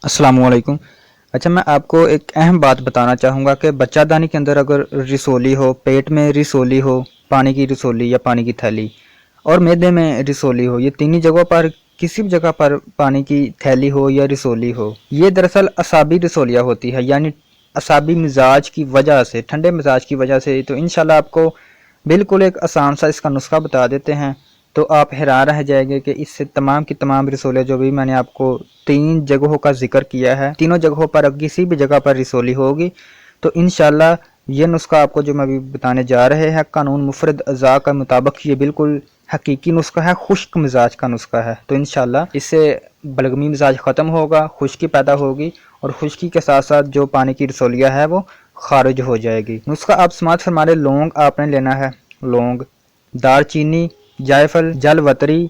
अस्सलाम वालेकुम। अच्छा, मैं आपको एक अहम बात बताना चाहूँगा कि बच्चादानी के अंदर अगर रसोली हो, पेट में रसोली हो, पानी की रसोली या पानी की थैली, और मैदे में रसोली हो, ये तीनों जगहों पर किसी भी जगह पर पानी की थैली हो या रसोली हो, ये दरअसल असाबी रसोलियाँ होती है। यानी असाबी मिजाज की वजह से, ठंडे मिजाज की वजह से। तो इंशाल्लाह आपको बिल्कुल एक आसान सा इसका नुस्खा बता देते हैं, तो आप हैरान रह जाएंगे कि इससे तमाम की तमाम रसोलियाँ जो भी मैंने आपको 3 जगहों का जिक्र किया है, तीनों जगहों पर अगर किसी भी जगह पर रसोली होगी तो इंशाल्लाह ये नुस्खा आपको जो मैं अभी बताने जा रहे हैं कानून मुफरद अज़ा के मुताबिक ये बिल्कुल हकीकी नुस्खा है, खुश्क मिजाज का नुस्खा है। तो इंशाल्लाह इससे बलगमी मिजाज ख़त्म होगा, खुश्की पैदा होगी, और खुश्की के साथ साथ जो पानी की रसोलियाँ है वो खारिज हो जाएगी। नुस्खा आप समात फरमाने, लौंग आपने लेना है, लौंग, दालचीनी, जायफल, जलवतरी,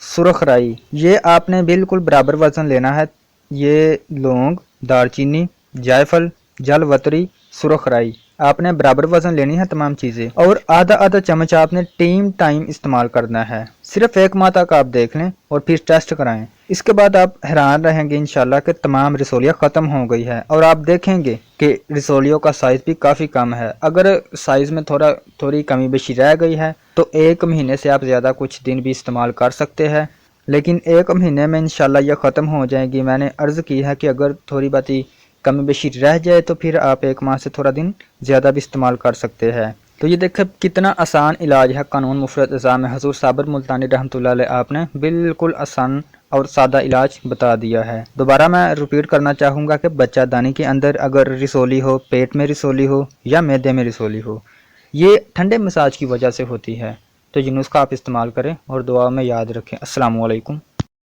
सुरख राई, ये आपने बिल्कुल बराबर वज़न लेना है। ये लौंग, दालचीनी, जायफल, जलवतरी, सुरख राई आपने बराबर वज़न लेनी है तमाम चीज़ें, और आधा आधा चम्मच आपने टाइम इस्तेमाल करना है। सिर्फ 1 माह तक आप देख लें और फिर टेस्ट कराएं। इसके बाद आप हैरान रहेंगे इंशाल्लाह कि तमाम रसोलियाँ ख़त्म हो गई है, और आप देखेंगे कि रसोलियों का साइज़ भी काफ़ी कम है। अगर साइज़ में थोड़ी कमी बेशी रह गई है तो 1 महीने से आप ज़्यादा कुछ दिन भी इस्तेमाल कर सकते हैं, लेकिन 1 महीने में इंशाल्लाह यह ख़त्म हो जाएगी। मैंने अर्ज़ की है कि अगर थोड़ी बाती कमी बेशी रह जाए तो फिर आप 1 माह से थोड़ा दिन ज़्यादा भी इस्तेमाल कर सकते हैं। तो ये देखें कितना आसान इलाज है कानून मुफरत अज़ा में। हज़ूर साबिर मुल्तानी रहमतुल्लाह अलैह आपने बिल्कुल आसान और सादा इलाज बता दिया है। दोबारा मैं रिपीट करना चाहूँगा कि बच्चादानी के अंदर अगर रसोली हो, पेट में रसोली हो या मैदे में रसोली हो, ये ठंडे मिजाज की वजह से होती है। तो ये नुस्खा आप इस्तेमाल करें और दुआ में याद रखें। अस्सलाम वालेकुम।